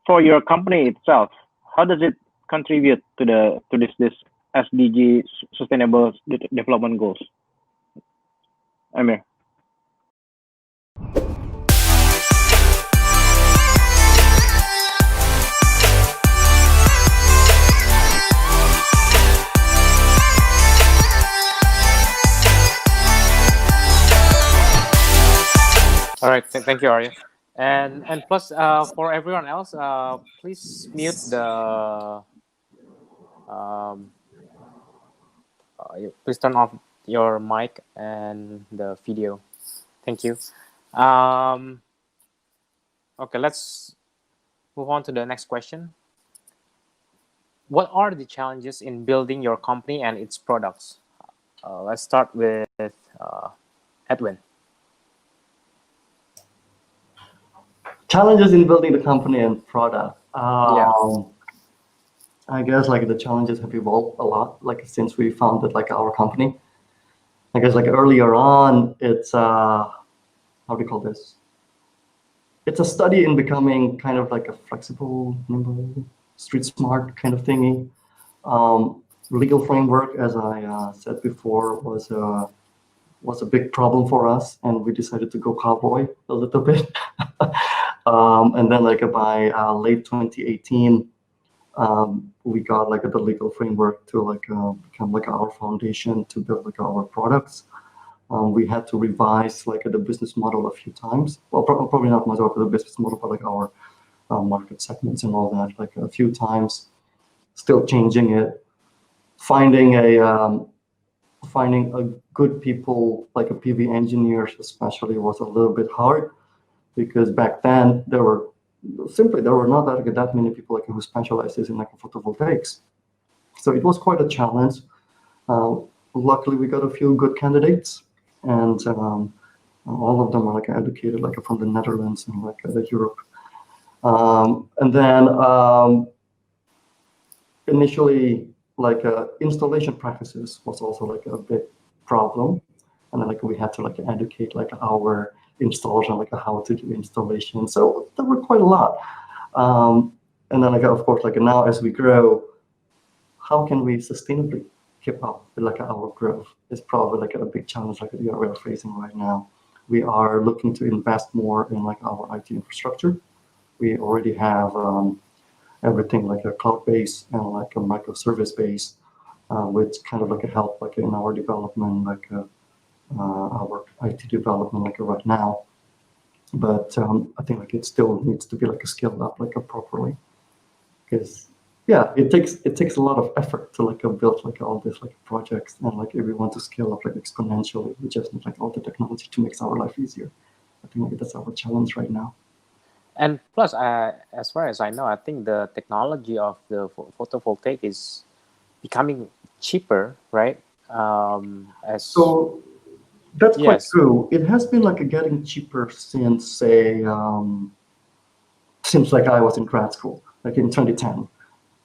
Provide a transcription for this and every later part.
for your company itself, how does it contribute to this SDG Sustainable Development Goals? Emir. All right, thank you, Arya. And plus, for everyone else, please mute the. Please turn off your mic and the video. Thank you. Okay, let's move on to the next question. What are the challenges in building your company and its products? Let's start with Edwin. Challenges in building the company and product. Yeah. I guess like the challenges have evolved a lot, like since we founded like our company. I guess like earlier on, it's how do you call this? It's a study in becoming kind of like a flexible, nimble, street smart kind of thingy. Legal framework, as I said before, was a big problem for us, and we decided to go cowboy a little bit. And then like by late 2018, we got like the legal framework to like become like our foundation to build like our products. We had to revise like the business model a few times. Well, probably not much of the business model, but like our market segments and all that, like a few times. Still changing it, finding a good people like a PV engineers especially was a little bit hard, because back then there were not that many people like who specializes in like photovoltaics. So it was quite a challenge. Luckily, we got a few good candidates, and all of them are like educated like from the Netherlands and like Europe. And then initially, like installation practices was also like a big problem, and then like we had to like educate like our installers on like how to do installation. So there were quite a lot. And then like of course like now as we grow, how can we sustainably keep up with like our growth is probably like a big challenge like we are facing right now. We are looking to invest more in like our IT infrastructure. We already have everything like a cloud-based and like a microservice-based, which kind of like a help like in our development, like our IT development like right now. But I think like it still needs to be like a scaled up like properly, because yeah, it takes a lot of effort to like build like all these like projects, and like if we want to scale up like exponentially, we just need like all the technology to make our life easier. I think like that's our challenge right now. And plus, as far as I know, I think the technology of the photovoltaic is becoming cheaper, right? So that's quite true. It has been like getting cheaper since say since like I was in grad school, like in 2010.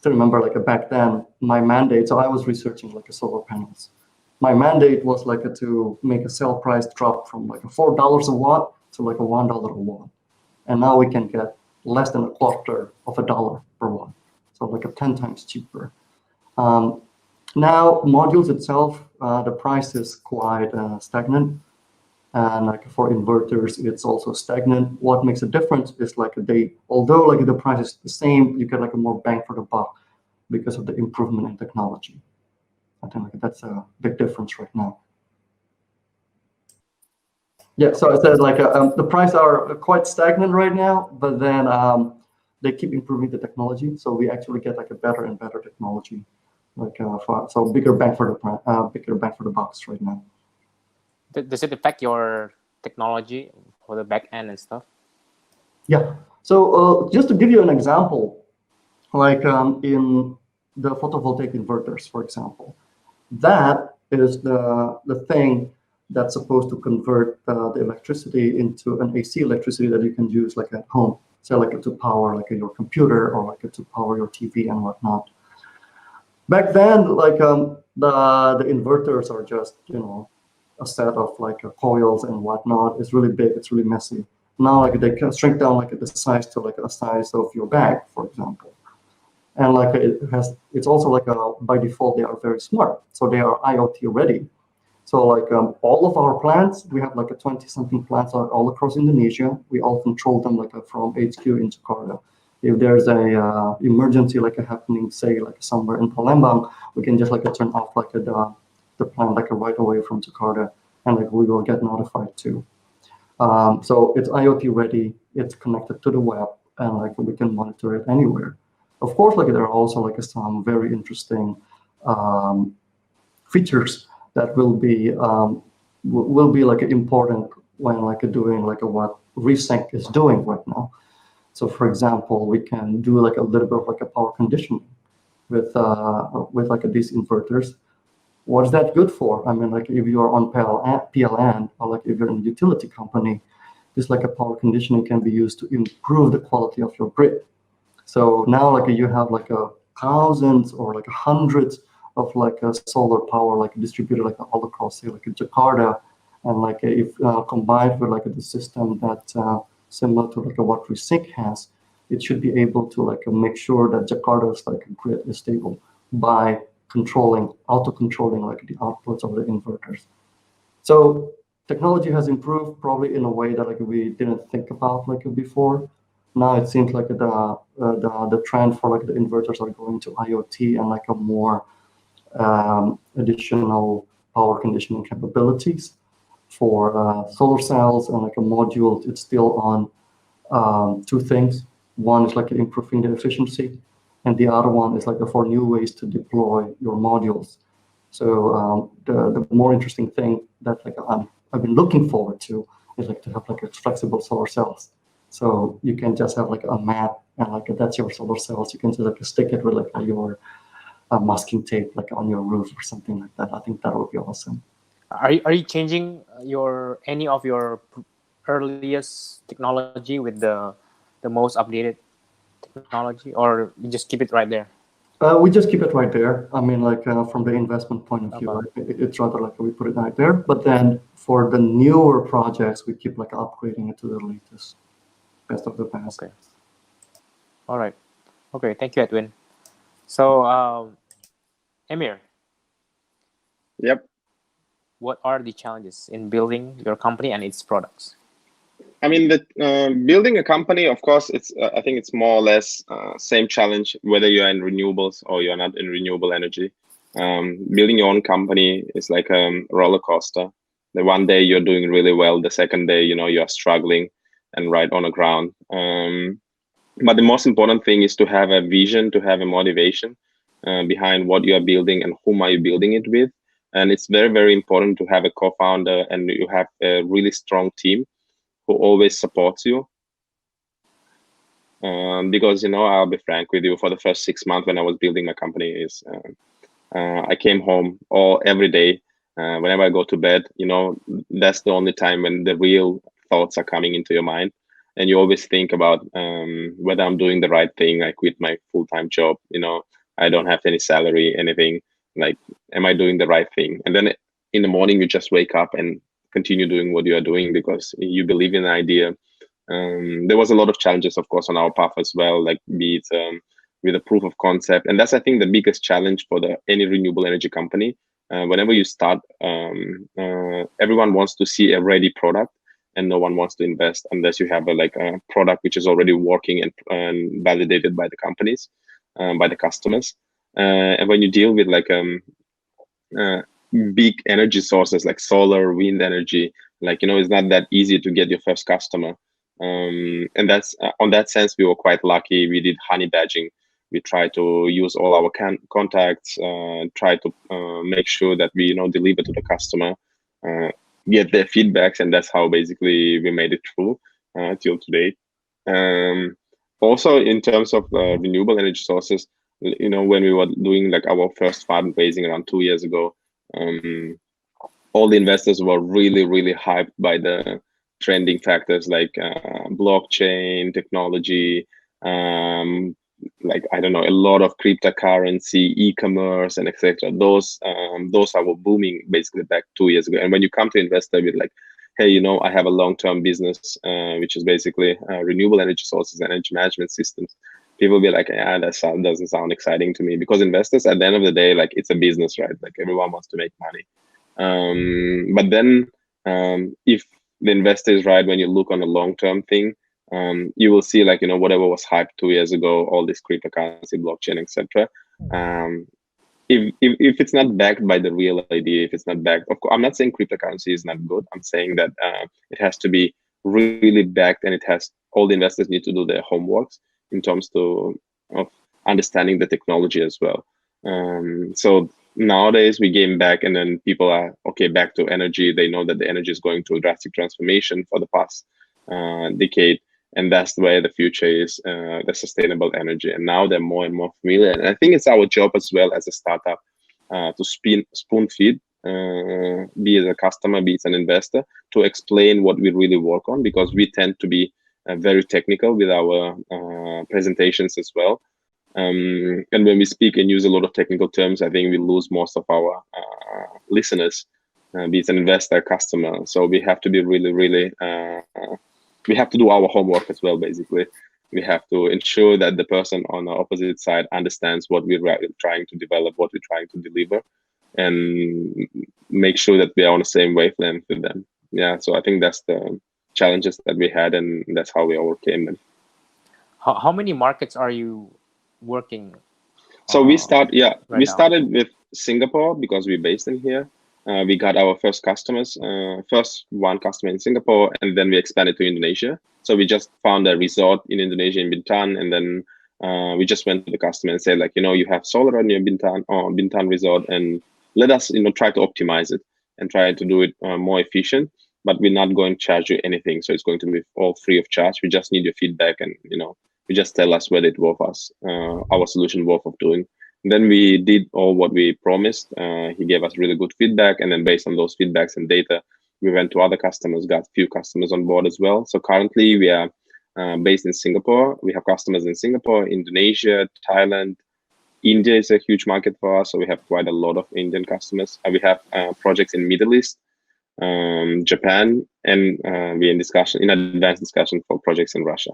I remember like back then my mandate. So I was researching like solar panels. My mandate was like to make a sale price drop from like $4 a watt to like $1 a watt. And now we can get less than $0.25 per watt, so like 10 times cheaper. Now modules itself, the price is quite stagnant, and like for inverters, it's also stagnant. What makes a difference is like although like the price is the same, you get like a more bang for the buck because of the improvement in technology. I think like that's a big difference right now. Yeah, so I said like the prices are quite stagnant right now, but then they keep improving the technology, so we actually get like a better and better technology, like so bigger bang for the bucks right now. Does it affect your technology for the back end and stuff? Yeah. So just to give you an example, like in the photovoltaic inverters, for example, that is the thing that's supposed to convert the electricity into an AC electricity that you can use like at home, so like to power like your computer or like to power your TV and whatnot. Back then, like the inverters are just a set of like coils and whatnot. It's really big, it's really messy. Now like they can shrink down like the size to like a size of your bag, for example. And like it's also like by default they are very smart, so they are IoT ready. So like all of our plants, we have like a 20-something plants all across Indonesia. We all control them like from HQ in Jakarta. If there's a emergency like happening, say like somewhere in Palembang, we can just like turn off like the plant like right away from Jakarta, and like we will get notified too. So it's IoT ready. It's connected to the web, and like we can monitor it anywhere. Of course, like there are also like some very interesting features that will be like important when like doing like what Resync is doing right now. So for example, we can do like a little bit of like a power conditioning with like these inverters. What's that good for? I mean, like if you are on PLN or like if you're in a utility company, this like a power conditioning can be used to improve the quality of your grid. So now like you have like thousands or like hundreds of like solar power like distributed like all across say like Jakarta, and like if combined with like the system that similar to like what Resync has, it should be able to like make sure that Jakarta's like grid is stable by auto-controlling like the outputs of the inverters. So technology has improved probably in a way that like we didn't think about like before. Now it seems like the trend for like the inverters are going to IoT and like a more additional power conditioning capabilities for solar cells and like a module. It's still on two things. One is like improving the efficiency, and the other one is like for new ways to deploy your modules. So the more interesting thing that like I've been looking forward to is like to have like a flexible solar cells. So you can just have like a mat and like that's your solar cells. You can just like stick it with like your masking tape like on your roof or something like that. I think that would be awesome. Are you changing any of your earliest technology with the most updated technology, or you just keep it right there? We just keep it right there. I mean, like from the investment point of view, it's rather like we put it right there. But then for the newer projects, we keep like upgrading it to the latest, best of the past. Okay. All right. Okay. Thank you, Edwin. So, Emir. Yep. What are the challenges in building your company and its products? I mean, building a company, of course, it's I think it's more or less same challenge whether you're in renewables or you're not in renewable energy. Building your own company is like a roller coaster. The one day you're doing really well, the second day, you're struggling and right on the ground. But the most important thing is to have a vision, to have a motivation behind what you are building and whom are you building it with. And it's very, very important to have a co-founder and you have a really strong team who always supports you. Because, I'll be frank with you, for the first 6 months when I was building my company I came home every day. Whenever I go to bed, that's the only time when the real thoughts are coming into your mind. And you always think about whether I'm doing the right thing. I quit my full-time job, I don't have any salary, anything. Like, am I doing the right thing? And then in the morning, you just wake up and continue doing what you are doing because you believe in an idea. There was a lot of challenges, of course, on our path as well, like be it with a proof of concept. And that's, I think, the biggest challenge for any renewable energy company. Whenever you start, everyone wants to see a ready product and no one wants to invest unless you have a product which is already working and validated by the companies, by the customers. And when you deal with big energy sources like solar, wind energy, it's not that easy to get your first customer. And that's on that sense, we were quite lucky. We did honey badging. We tried to use all our contacts, try to make sure that we, deliver to the customer, get their feedbacks, and that's how basically we made it through till today. Also, in terms of renewable energy sources, when we were doing our first fundraising around 2 years ago, all the investors were really, really hyped by the trending factors like blockchain technology, I don't know, a lot of cryptocurrency, e-commerce, and etc. Those are booming basically back 2 years ago. And when you come to investor with hey, I have a long-term business, which is basically renewable energy sources and energy management systems, people will be like, yeah, doesn't sound exciting to me, because investors, at the end of the day, like, it's a business, right? Like, everyone wants to make money. But then if the investor is right, when you look on a long-term thing, you will see, like, whatever was hyped 2 years ago, all this cryptocurrency, blockchain, etc. If it's not backed by the real idea, if it's not backed, of course, I'm not saying cryptocurrency is not good. I'm saying that it has to be really backed, and all the investors need to do their homeworks in terms of understanding the technology as well. So nowadays we gain back, and then people are back to energy. They know that the energy is going through a drastic transformation for the past decade, and that's where the future is, the sustainable energy. And now they're more and more familiar. And I think it's our job as well as a startup to spoon feed, be it a customer, be it an investor, to explain what we really work on, because we tend to be very technical with our presentations as well. And when we speak and use a lot of technical terms, I think we lose most of our listeners, be it an investor, customer. So we have to be really, we have to do our homework as well, basically. We have to ensure that the person on the opposite side understands what we're trying to develop, what we're trying to deliver, and make sure that we are on the same wavelength with them. Yeah, so I think that's the challenges that we had, and that's how we overcame them. How many markets are you working? So we started now? with Singapore, because we're based in here. We got our first customers, first one customer in Singapore, and then we expanded to Indonesia. So we just found a resort in Indonesia, in Bintan, and then we just went to the customer and said, like, you have solar on your Bintan resort, and let us, try to optimize it and try to do it more efficient. But we're not going to charge you anything, so it's going to be all free of charge. We just need your feedback, and you just tell us whether it worth us, our solution worth of doing. Then we did all what we promised. He gave us really good feedback, and then based on those feedbacks and data, we went to other customers, got few customers on board as well. So currently we are based in Singapore. We have customers in Singapore, Indonesia, Thailand. India is a huge market for us, so we have quite a lot of Indian customers. We have projects in Middle East, Japan, and we're in advanced discussion for projects in Russia.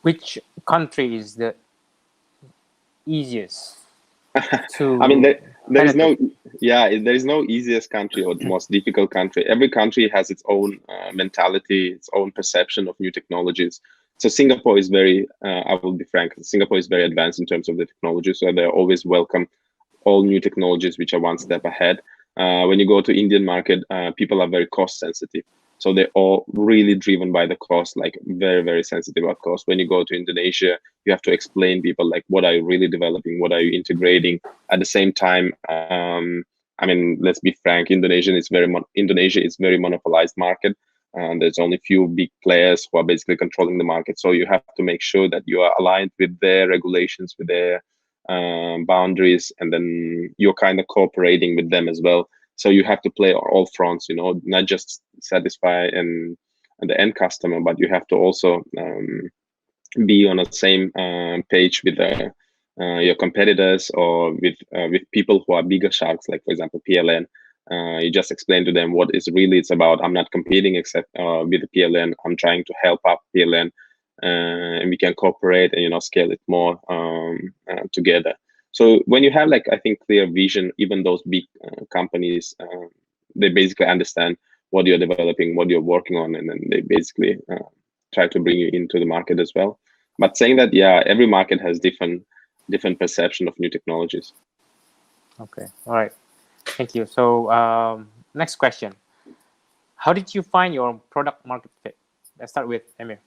Which country is the easiest to I mean, there is no easiest country or most difficult country. Every country has its own mentality, its own perception of new technologies. So Singapore is very, I will be frank, Singapore is very advanced in terms of the technology. So they're always welcome all new technologies which are one step ahead. When you go to Indian market, people are very cost sensitive. So they're all really driven by the cost, like very, very sensitive about cost. When you go to Indonesia, you have to explain people, like, what are you really developing? What are you integrating? At the same time, I mean, let's be frank, Indonesia is very monopolized market. There's only few big players who are basically controlling the market. So you have to make sure that you are aligned with their regulations, with their boundaries, and then you're kind of cooperating with them as well. So you have to play all fronts, not just satisfy and the end customer, but you have to also be on the same page with your competitors, or with people who are bigger sharks, like, for example, PLN. You just explain to them what it's about. I'm not competing except with the PLN. I'm trying to help up PLN, and we can cooperate and scale it more together. So when you have, like, I think, clear vision, even those big companies, they basically understand what you're developing, what you're working on, and then they basically try to bring you into the market as well. But saying that, yeah, every market has different perception of new technologies. Okay, all right, thank you. So next question: how did you find your product market fit? Let's start with Emir.